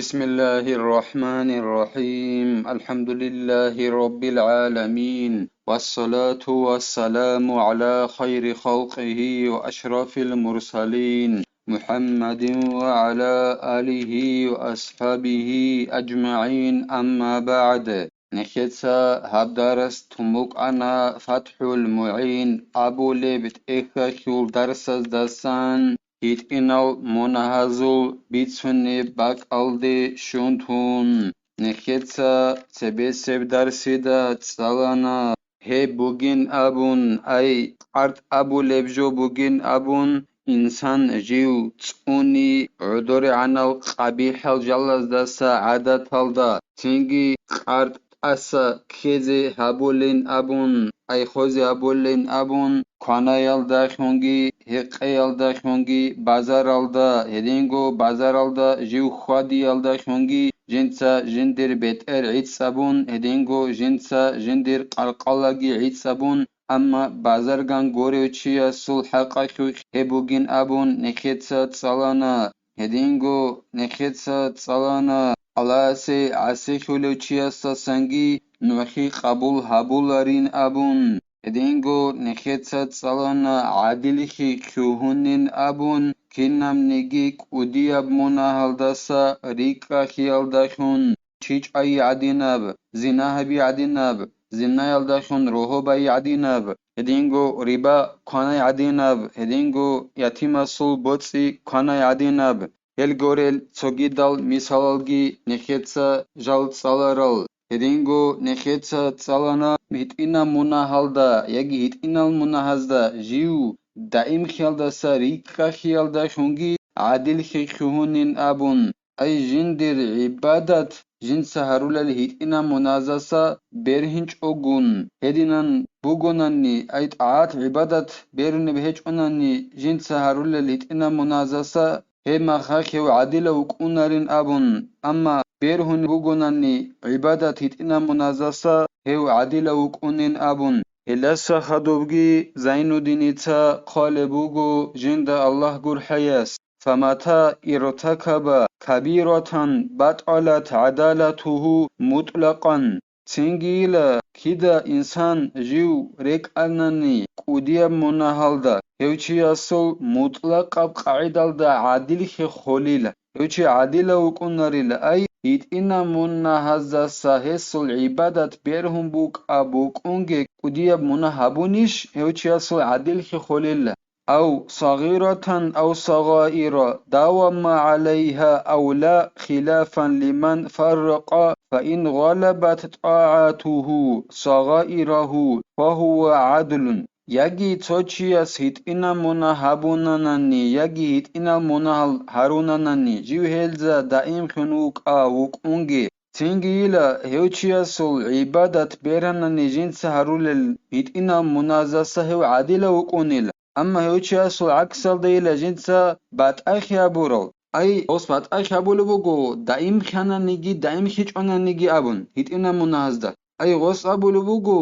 بسم الله الرحمن الرحيم الحمد لله رب العالمين والصلاة والسلام على خير خلقه وأشرف المرسلين محمد وعلى آله وأصحابه أجمعين أما بعد نخيتسا هبدارس تموك أنا فتح المعين أبو لبت إخا شول درس دسان هيتقنال منهزل بيتسوني باك ألدي شونتون نخيتسا تبسب درسيدا تسالانا هي بوغين أبون أي قرد أبو لبجو بوغين أبون إنسان جيو تسوني عدوري عنال قبيح الجلز دسا عادة الدا تنجي قرد أسا كيزي هابولين أبون أي خوزي هابولين أبون خانه یالدا خونگی حق یالدا خونگی بازار یالدا هدینگو بازار یالدا جیو خوادی یالدا خونگی جنسا جندر بيتر عيد صابون هدینگو جنسا جندر قلقلگی عيد صابون اما بازرگان گوریوچیا سول حقا خوخ هبوگین ابون نخیتسا تصالانا هدینگو نخیتسا تصالانا الله سي عسي خلوچیا سنگی نوخي قبول هبولارين ابون هدینگو نخیتسا تصالانا عادلخي خوهنين ابون كنام نجيك ودياب مناهلدسا ريكا خيالدخون چيچ اي عديناب زناها بي عديناب زنا يالدخون روحو باي عديناب هدينگو ربا كانا عديناب هدينگو يتيم سول بوتسي كانا عديناب هلگورل تسوگيدال مثالالگي نخيتسا جال تصالارال هدينگو نخيتسا تصالانا هتئنا مناهلدا يجي هتئنا المناهزدا جيو دائم خيالدسا ريكا خيالدا خونگي عادل خيخونين ابون اي جندر عبادت جن سهرول الهيتئنا منازسا برهنج اوگون هدينان بوگوناني اي طاعات عبادت بيرن بهج اوناني جن سهرول الهيتئنا منازسا هما خاخي وعادل وكونارين ابون اما بيرهن بوگوناني عبادت هيتئنا منازسا هو عادل وكونين ابون هلسا خدوبگي زين الدينيتا قال بوگو جند الله gur حياس فمتى ارتكب كبيرة بطلت عدالته مطلقا تنجيلا كده إنسان جيو ريك أنني قوديا منهالدا هوچي أصل مطلق قاعدة دا عادل خليلا هوچي عادل وكوناريلا أي هيتئنا منهزا ساهسل عبادت بيرهم بوك أبوك أنجي قوديا منهبونيش هوچي أصل عادل خليلا أو صغيرة أو صغائر داوم عليها أو لا خلافا لمن فرق فإن غلبت طاعته صغائره فهو عدل يجي توچياس هيتئنا منهبونانني يجي هيتئنا منهارونانني جيو هيلزا دائم خنوك آوك أنجي تنجيلا هيوچياسول عبادت بيرانني جنس هارول هيتئنا منازسه هو عادل وكونيلا اما هوچی اصل عکسل دیل جنسا بات اخیا بورو اي اوس بات اخیا بولو بگو دائم خانا نگی دائم خیچ انا نگی ابون هیت اینا منازدا اي غوس ابولو بگو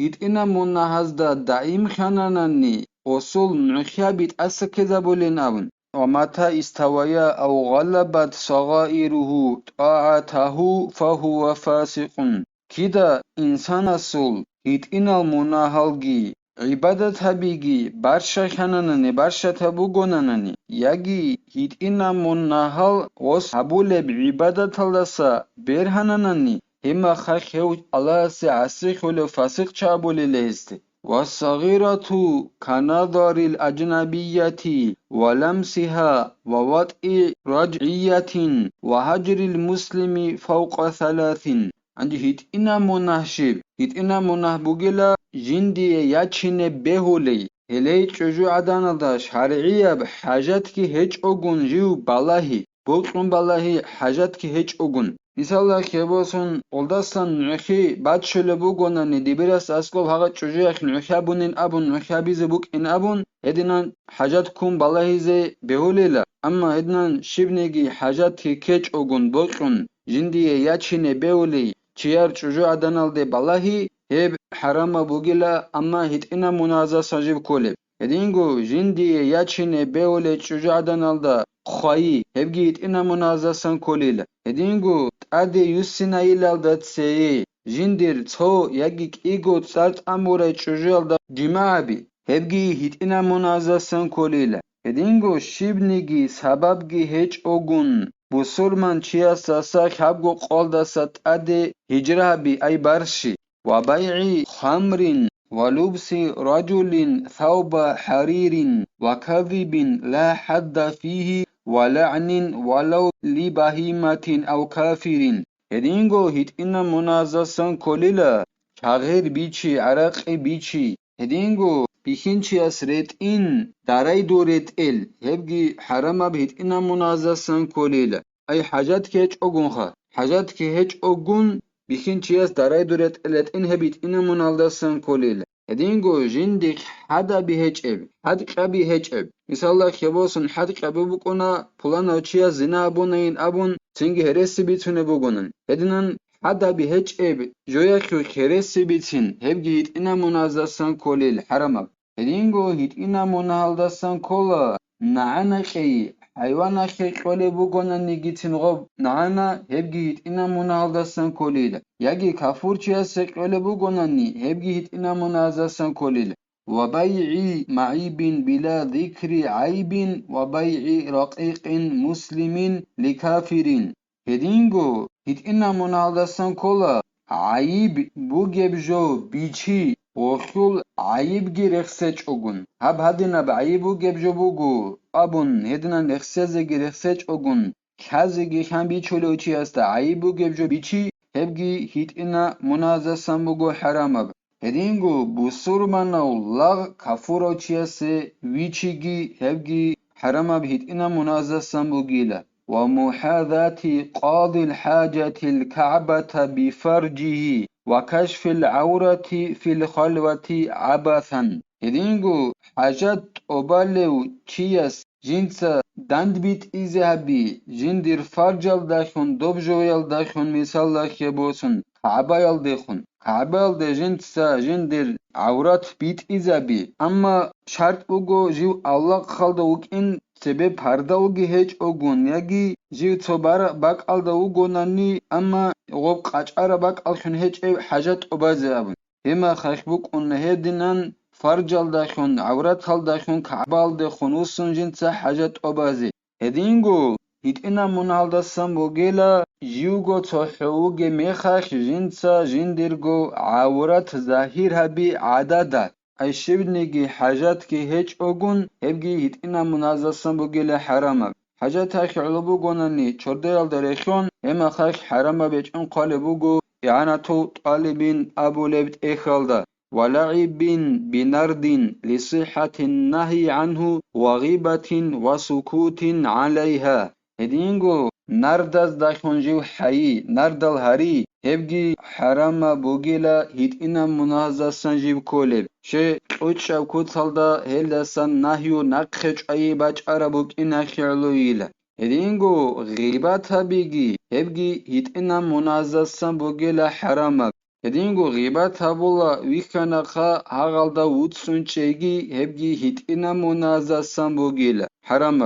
هیت اینا منازدا دائم خانا ننی اصول نخیا بیت اسکزا بولین ابون ومتى استويا أو غلبت صغائره طاعته فهو فاسق كده إنسان أصول هيتئنا المناهلجي عبادت هبيجي برشا خنانني برشا تبوغونانني يجي هيتئنا مناهل وس هبول بعبادت اللسا بيرهنانني هما خخيو الله سعسيخ ولو فاسق چابولي لهستي والصغيرة كنظر الأجنبية ولمسها ووطئ رجعية وهجر المسلم فوق 3 عندي هيتئنا منهشب هيتئنا منه بوغلا جندي ياتشين بهولي هلي چوجو عدانا دا شرعية بحاجات كي هيج اوگون جيو بالاهي بوغن بالاهي حاجات كي هيج اوگون مثلا خيبوسون اولداستان نوخي بعد شلو بوغوناني ديبراس اسلوب هاغا چوجو يخ نوخي بونين ابون نوخي بيزي بوك ان ابون هدنان حاجات كون بالاهي زي بهوليلا اما هدنان شبنيجي حاجات كي كيج اوگون بوغن جندي ياتشين بهولي چيار چوجو عدانال دي بالاهي هب حرام بوغلا اما هيتئنا منازا ساجب كولب هدينگو جندي ياتشين بهولي چوجو عدانال دا خواهی هبگیت اینا منازسان کلیله هدینگو تاده یوسینا ایلال دادسه جندر تو یگیک ایگو تسالت اموره چجوال دا جماعبی هبگی هیت اینا منازسان کلیله هدینگو شیبنگی سببگی هیچ اوگون بسرمان چیا ساسا خبگو قول دا ست اده هجره بی ای برشی و بیعی خمرین ولبس رجل ثوب حرير وكذب لا حد فيه ولعن ولو لبهيمة أو كافر هدينغو هيت إنا منازسان كليلا شغير بيچي عرق بيچي هدينغو بيخنچي أسرت إن داري دورت إل هبگي حرم بهيت إنا منازسان كليلا أي حاجات كيچ أغنخا حاجات كيچ أغن بيخنچي أس داري دورت إلت إن هبيت إنا منازسان كليلا هدينغو جندك حدا بيهجب حد قبي هجب مثلا خبوسن حد قبي بقونا پلانا چيا زنا ابونين ابون تنگي هرسي بيتونه بقونن هدينن حدا بيهجب جويا خو خرسي بيتين هبگي هيت انا منازسان كوليل حرمك هدينغو هيت انا منالدسان كولا نعنا خي حيوانا خي قولي بقونا نيگيتين غب نعنا هبگي هيت انا منالدسان كوليل ياگي كافور چيا سقولي بقونا ني هبگي هيت انا منازسان كوليل وبيع معيب بلا ذكر عيب وبيع رقيق مسلم لكافر هدينغو هيت انا منالدسان كولا عيب بوگبجو بيچي وخول عيب گي رخسچ اوگون هب هدنا بعيبو گبجو بوگو ابون هدنا رخسز گي رخسچ اوگون خازگي خان بيچولو چي است عيبو گبجو بيچي هبگي هيت انا منازسان بوگو حرام هدينغو بوسورمانو لاغ كافورو چياسي ويچيگي هبگي حرم بهيت انا منازسان بوگيلا ومحاذاة قاضي الحاجة الكعبة بفرجه وكشف العورة في الخلوة عبثا هدينغو حاجات اوبالو چياس جنسا دند بيت إذهبي جندر فرجل داخون دوبجويل داخون مثال داخي بوسن كعبة يل داخون كعبة يل دا جنسا جندر عورات بيت إذهبي أما شرط اوگو جيو الله خلده وكين سبب پرده اوگي هيچ اوگون يگي جيو توبار باك الده اوگو ناني أما غوب قاچارا باك الخون هيچ حاجات اوبازي ابن هما خيخبوك انه دينان فرجل داخون عورت هل داخون كعبال داخون وصن جنسا حاجات اوبازي هدينغو هيت انا منالدسان بوگيلا جيوغو توحوغي ميخاخ جنسا جندرغو عورت ظاهر هبي عددا اي شبنگي حاجات كي هيچ اوگون هبگي هيت انا منازسان بوگيلا حرام حاجات هاخ علبو گوناني چرديال دريخون اما خاخ حرام بيچ ان قالبوگو إعانة طالب أبو لبت إخالدا ولعب بنرد لصحة النهي عنه وغيبة وسكوت عليها هدينغو نردز داخون جيو حي نردل هري هبگي حرام بوگيلا هيت انا منازسان جيو كولب شي قوچ شب كوتالدا هلدسان نهيو نقخش اي باچ عربوك انا خيالويلا هدينغو غيبات هبيگي هبگي هيت انا منازسان بوگيلا حرام هدينغو غيبات هبولا ويخانقا هاغالدا وودسونچيگي هبگي هيت انا منازسان بوگيلا حرام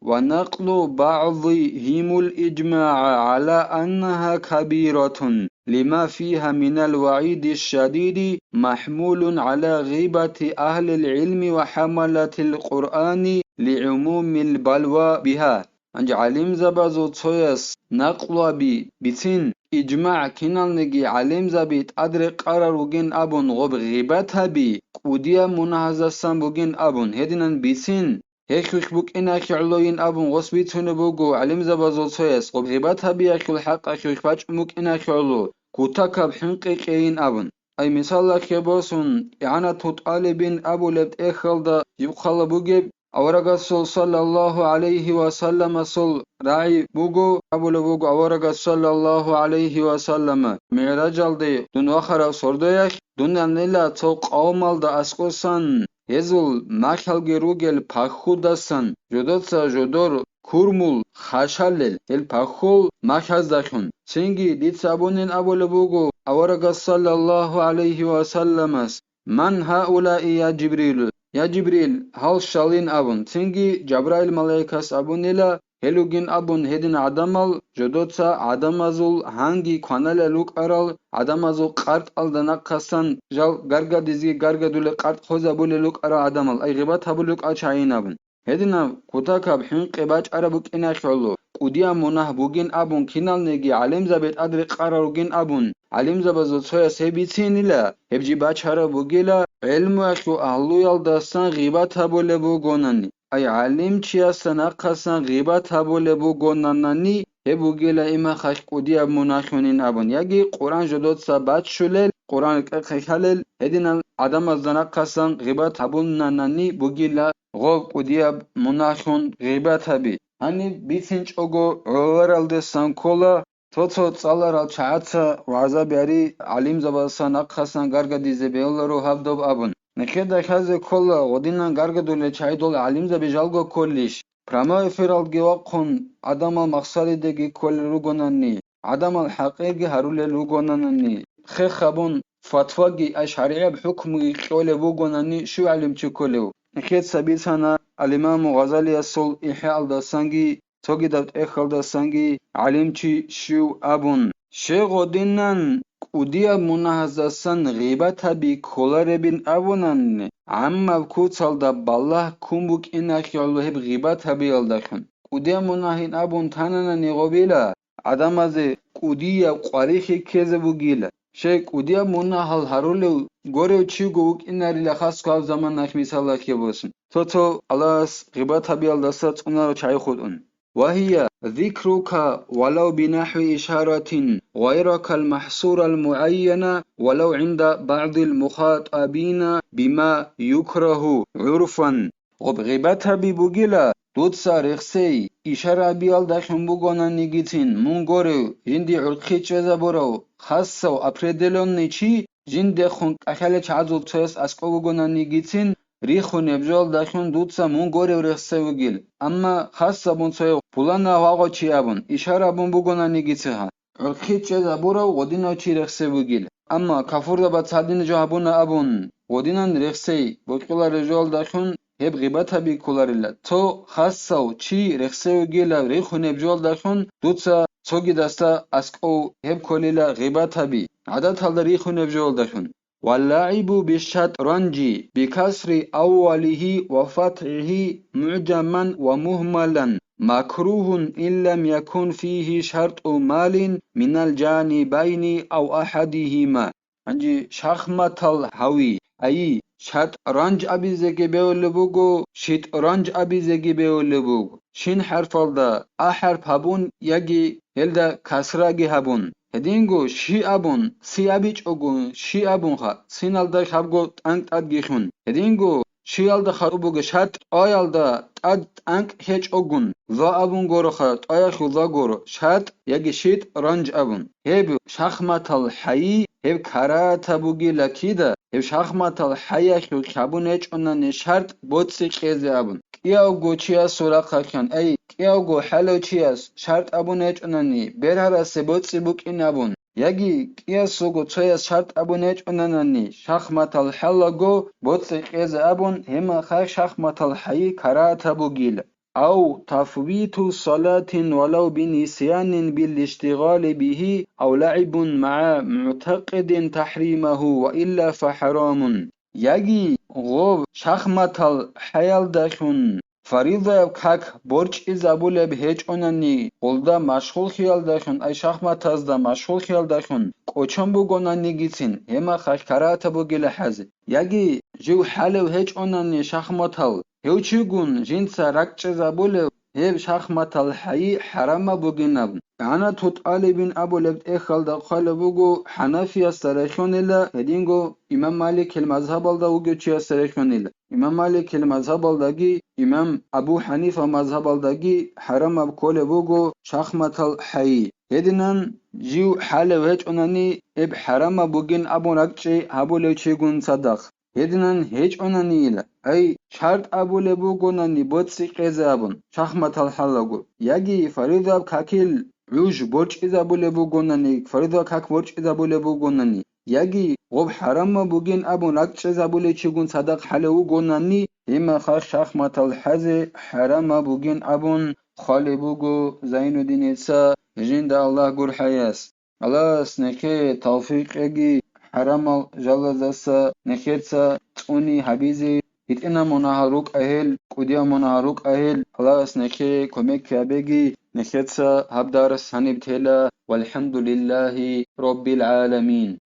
ونقل بعضهم الإجماع على أنها كبيرة لما فيها من الوعيد الشديد محمول على غيبة أهل العلم وحملة القرآن لعموم البلوى بها انج علم زبازو تسويس نقل بي بتين إجماع كنال نجي علم زبيت أدر قرار وجن أبون غب غيبتها بي قوديا منهزسان بوجن أبون هدنان بتين هيك بوك إن أخي علوين أبون غصبي تونبوغو علم زبازو تسويس غب غيبتها بي أخي الحق أخي باج موك إن أخي علو كوتاكب حنقيقين أبون أي مثال أخي بوسون إعانة طالب أبو لبت إخلدا يبخل بوجب أورغسول صلى الله عليه وسلم صل راعي بوغو أبو لبوغو أورغس صلى الله عليه وسلم معراج دي دون آخر سردويخ دون أنيلا تو قومال دا أسقوسان يزول ماخل روگل پخودسان جودوتسا جودور كورمول خاشالل الپخول ماخز داخون سنگي ديت سابونين أبو لبوغو أورغس صلى الله عليه وسلم من هؤلاء يا جبريل يا جبريل هل شالين أبون تنجي جبرائيل ملايكاس أبونيلا Helugin abun hedin adamal jodotsa adamazul hangi kanale luk aral adamazul qart aldana kasan jal garga dizi garga dule qart khoza bule luk ara adamal ay ghibat habuluk achayinabun hedina kutakab hinqibach arabuk ina kholo qudia munah bugin abun kinal negi alim zabet adri qararugin abun alim zabazo soya sebitsinila hebji bachara bugila ilmu akhu ahlu yaldasan ghibat habule bugonani ay alim chiasan aqasan ghibat habule bugonanani hebugila ima khash qudia munakhunin abun yagi quran jodot sabat shulel quran qakhalel hedina adam azana qasan ghibat habunanani bugila غوب ودياب مناخون غيبات هبي هني بيتنج اوغو عورالد سانكولا توتو تسالارال چاعتا وعزا بياري عليم زباسان اقخاسان غارغا ديزي بيولارو هفدوب ابن نخيدا خازي كولا ودينان غارغا دولي چاي دول عليم زبي جالغو كوليش پراما افرال گيواقون عدم المقصالي ديگي كولي روغوناني عدم الحقيقي هرولي روغوناني خي خابون فتواگي اشعرية بحكمي كولي بوغوناني شو علم چي كوليو نخيت سبيتنا الإمام غزالي الصل إحياء الدسانجي توجي دبت إخال دسانجي علمتي شو أبون شيخ دينان وديا منهزسن غيبتها بكولار بين أبونان عما بكوتال دب بالله كمبوك إنك يالله بغيبتها بيالدخن وديا منهين أبون تاننا نغوبيلا عدم از وديا قريخي كذبوگيلا شيخ وديا منهال هرولو گوره چی گوک این نری لخص کاو زمان نک مثال که بوسن تو الله غیبت بیال دست اون رو چای خود اون وهي ذكرك ولو بنحو إشارة غيرك المحصور المعين ولو عند بعض المخاطبين بما يكره عرفا وبغيبتها ببوغيلا دوت سارخسي إشارة بيال دخن بوغانا نيجيتين مونغورو جندي عرقي چوزا برو خاصو أپريدلون چي جن دخون اخل چازول چس اسکو گونانی گیتین ریخون ابجال دخون دوتسا مون گوره ورخسه وگیل اما خاص سبون سوی پولانا واقع چی ابون اشاره بون بگونانی گیتse ha ارخی چه برو ودینا چی رخسه وگیل اما کافور دا بات سادین جوابون ابون ودینان رخسه بوتقلا رجال دخون هب غیبت بی کولارلا تو خاصو چی رخسه وگیل ریخون ابجال دخون دوتسا توگی دستا اسکو هب کولیلا غیبت بی عدد هالدري خون بجول دخون واللاعب بالشطرنج بكسر أوله وفتحه معجما ومهملا مكروه إن لم يكن فيه شرط مال من الجانبين أو أحدهما عندي شخمة الهوي أي شطرنج أبي زكي بيولبوغو شطرنج أبي زكي بيولبوغو شين حرف الدا أحرف هبون يجي هلدا كسراجي هبون هدينگو شي ابون سي ابيچ اوگون شي ابون خا سينالدا خابگو تانك تاد گيخون هدينگو شي alda خاروبوگه شات آيالدا تاد تانك هيچ اوگون وا ابون گورو خا آيا خدا گورو شات يگي شيت رانج ابون هب شخمت الحي هب كارات ابوگي لكيدا هب شخمت الحي خو خابون هيچ اونن شرط بوتسي قيزي ابون ياو گوچيا سوراخ خان اي ياوگو حلو چياس شرط ابون هيچ اونني برهرا سبوتسي بوك انابون يگي قياسوگو چياس شرط ابون هيچ اوننني شخمت الحلگو بوتسي قيزي ابون هما خا شخمت الحي كارات ابوگيل أو تفويت صلاة ولو بنسيان بالاشتغال به أو لعب مع معتقد تحريمه وإلا فحرام يجي غوب شخمة الحيال دخون فريضة كاك برج إزابول بهيج أناني قلدا مشغول خيال دخون أي شخمة تازدا مشغول خيال دخون قوچن بوگوناني گيتين هما خشكرات بوگيل حز يجي جو حالو هيج أناني شخمة هل هوچيگون جنسا ركچ زابول هب شخمة الحي حرام بوگيناب أنا تطالبين أبو لبت إخال دخال بوگو حنفي السرخون إلا هدينگو إمام مالك المذهب الدا وگو چي السرخون إلا إمام مالك المذهب الداگي إمام أبو حنيفة مذهب الداگي حرام بكول بوگو شخمة الحي هدينان جيو حالو هج أناني إب حرام بوگين أبو ركچي أبو لوچيگون صدق هدينان هج أناني إلا أي شرط أبو لبوگوناني بوتسي قيزابون شخمة الحلقو يجي فريضة كاكيل روش برج إذا بوله بوگوناني فريضة كاك برج إذا بوله بوگوناني يجي غب حرام ما بوجين أبو نكش زبولي تشيجون صدق حلو جونني إما خش أخمة الحز حرام ما بوجين أبون خالي بوجو زين الدين إسا جند الله جور حياس الله سنكي توفيق يجي حرام جلزسا نكيتسا توني حبيزي إتنا مناهروك أهل كوديا مناهروك أهل الله سنكي كوميك يابيجي نكيتسا هبدارس هنبتلا والحمد لله رب العالمين.